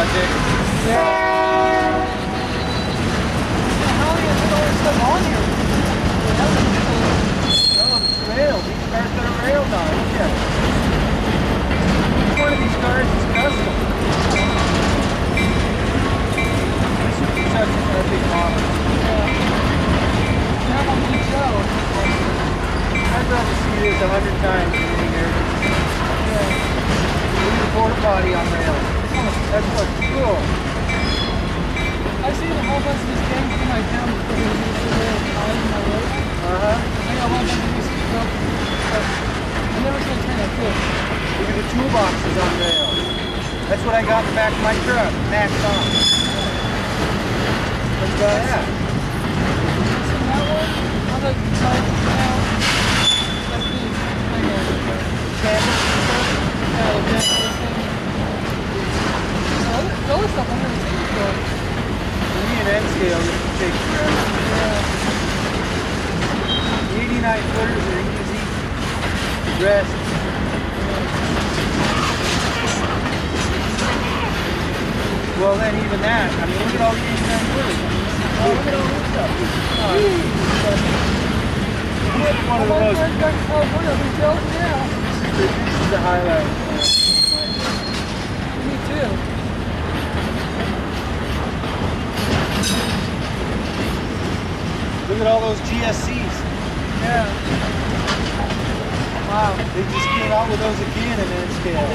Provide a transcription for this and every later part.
project. Yeah. How do you put all this stuff on here? No, it's rails. These cars got a rail on. Look at it. Each one of these cars is custom. This would be such a big model. Not on the show. I'd rather see this 100 times than anything here. Yeah. Look at the porta potty on rails. That's what's cool. I've seen a whole bunch of these games in my town before they use the rail ties in my road. I got one bunch of these stuff. I never seen a train like this. Look at the toolboxes on rails. That's what I got in the back of my truck. Max on. What's about that? Seen that one? I was like, like the Campbell? yeah, the thing. There's other stuff I've never seen before. Give me an end scale just to take forever. The 89 footers are easy to dress. Well then even that, I mean look at all the 89 footers. Oh, look at all this stuff. One of the most. This is the highlight. Me too. Look at all those GSCs. Yeah. Wow, they just came out with those again in N scale.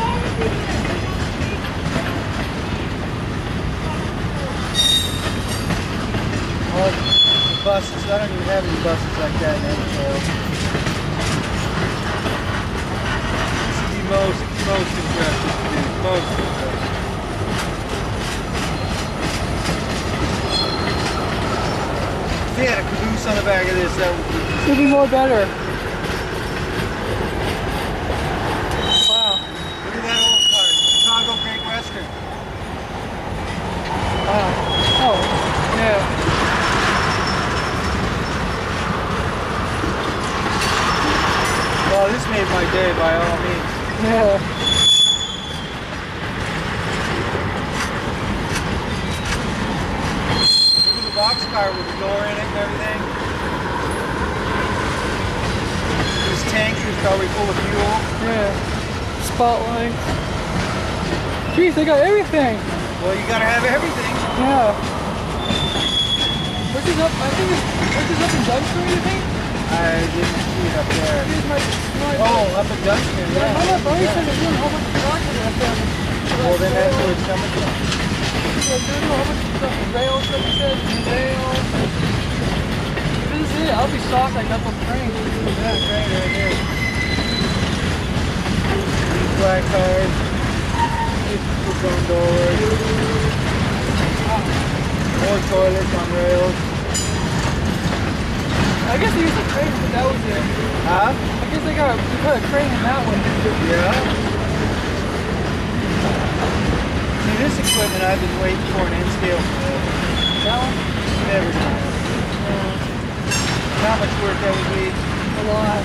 Oh, the buses, I don't even have any buses like that in N scale. This is the most impressive, dude. Most impressive. If they had a caboose on the back of this, that would be... It'd be more better. Wow. Look at that old car, Chicago Great Western. Wow. Oh, yeah. Well, this made my day by all means. Yeah. Look at the boxcar with the door in it and everything. This tank is probably full of fuel. Yeah. Spotlight. Jeez, they got everything. Well, you gotta have everything. Yeah. Which is up, I think it's, which is up in Dunster, you think? I didn't see it up there. Oh, up in Dunster, yeah. My buddy said they're doing a whole bunch of projects up there. Well, then that's where it's coming from. Yeah, they're doing a whole bunch of stuff. Rails, like you said, rails. If this is it, I'll be shocked like that's a train. Yeah, train right here. These black cars. These own doors. More toilets on rails. I guess they used a crane, but that was it. Huh? I guess they put a crane in that one. Yeah. See, this equipment I've been waiting for an N scale for. That one? Never done it. How much work that would be? A lot.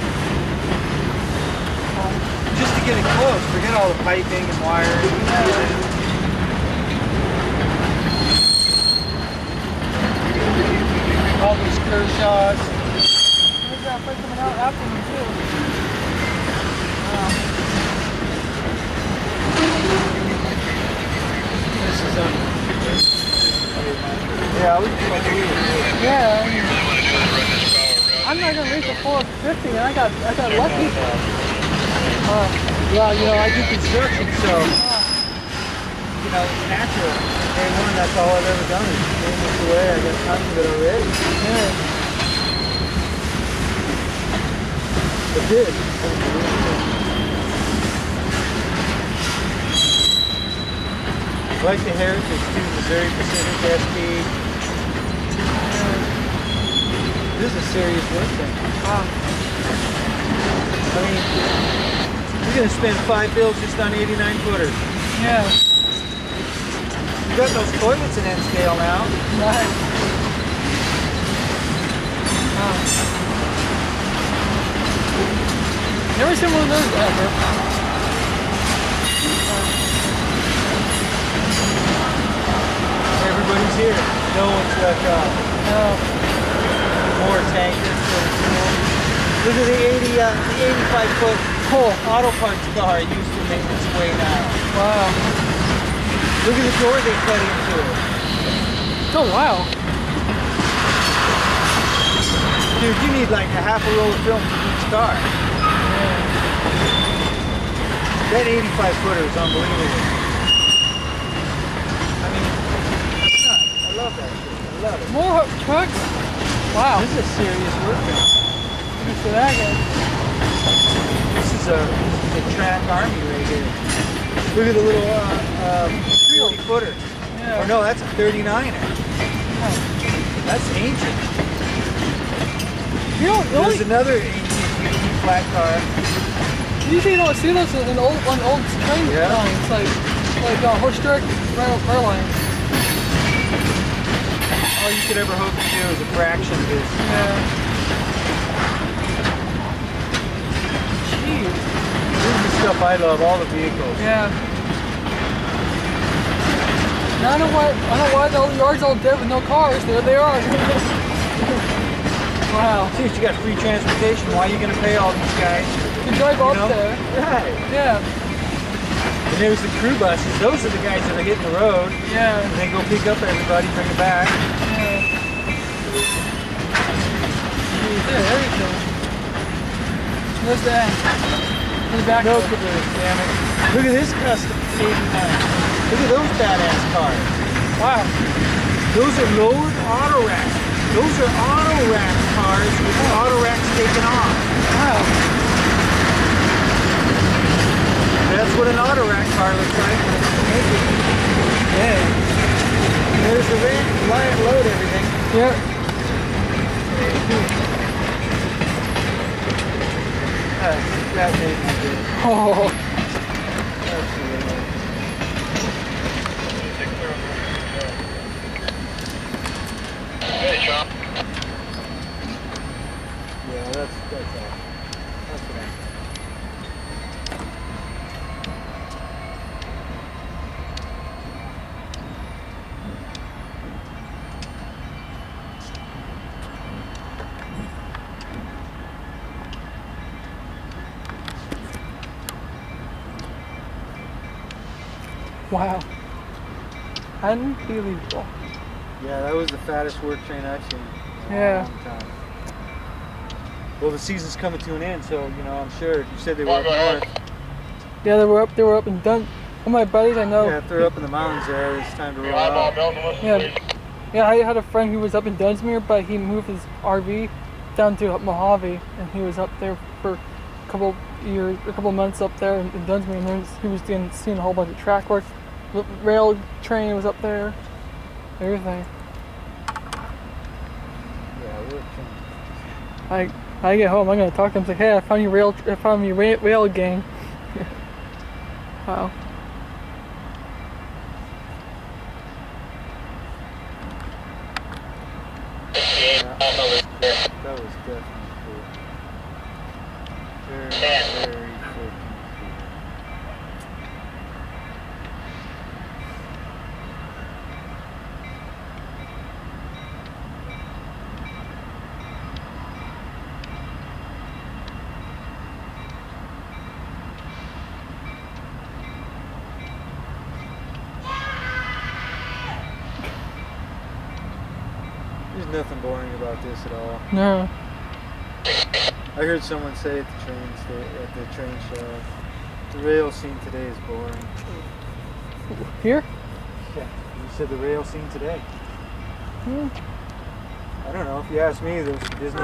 Just to get it close. Forget all the piping and wiring. All these Kershaws. There's that fight coming out after them too. Wow. This is yeah, we can fucking do it. Yeah. I'm not gonna reach the 450, and I got lucky. Well, you know, I do construction, so you know, it's natural. A1, that's all I've ever done is doing this the way. I got tons of it already. Yeah. It did. I like the heritage too, Missouri Pacific SP. This is a serious work thing. I mean, you're going to spend $5 bills just on 89 footers. Yeah. You got those toilets in N scale now. Right. Never seen one of those ever. everybody's here. No one's left out. No. More tankers. So cool. Look at the 85-foot auto parts car used to make its way now. Wow. Look at the door they cut into it. Oh, wow. Dude, you need like a half a roll of film for each car. Yeah. That 85-footer is unbelievable. I mean, that's nuts. I love that shit. I love it. More trucks? Wow. This is a serious workbench. Look at that guy. This is a track army right here. Look at the little 40-footer. Yeah. Or no, that's a 39er. Oh. That's ancient. You don't There's another ancient flat car. usually you don't see those on old train lines, like horse-drawn rail lines. All you could ever hope to do is a fraction of this. Yeah. Jeez. This is the stuff I love, all the vehicles. Yeah. Now I know why the old yard's all dead with no cars. There they are. Wow. See, you got free transportation. Why are you going to pay all these guys? To drive up there. Right. Yeah. And there's the crew buses. Those are the guys that are hitting the road. Yeah. And then go pick up everybody, bring them back. Yeah. Jeez, everything. What's that? In the back. No caboose, damn it. Look at this custom 89. Look at those badass cars. Wow. Those are lowered auto racks. Those are auto rack cars with the auto racks taken off. Wow. That's what an auto rack car looks like. Yeah. There's the van, fly and load everything. Yep. That made me good. Oh. Absolutely. Hey, Sean. Yeah, that's all. That's what I Wow. Unbelievable. Yeah, that was the fattest work train I've seen in a Yeah. long time. Well, the season's coming to an end, so you know I'm sure. You said they were Go up ahead. north. Yeah, they were up in Dun. One of my buddies I know. Yeah, if they're up in the mountains there, it's time to roll Eyeball out. belt and listen, Yeah. please. Yeah, I had a friend who was up in Dunsmuir, but he moved his RV down to Mojave, and he was up there for a couple months up there in Dunsmuir, and he was seeing a whole bunch of track work. Rail train was up there, everything. Yeah, work train. I get home, I'm gonna talk to him. Say, hey, I found your rail gang. Wow. That was definitely cool. Very, very freaking cool. There's nothing boring about this at all. No. I heard someone say at the train show, the rail scene today is boring. Here? Yeah, you said the rail scene today. Hmm. I don't know. If you ask me, there's business.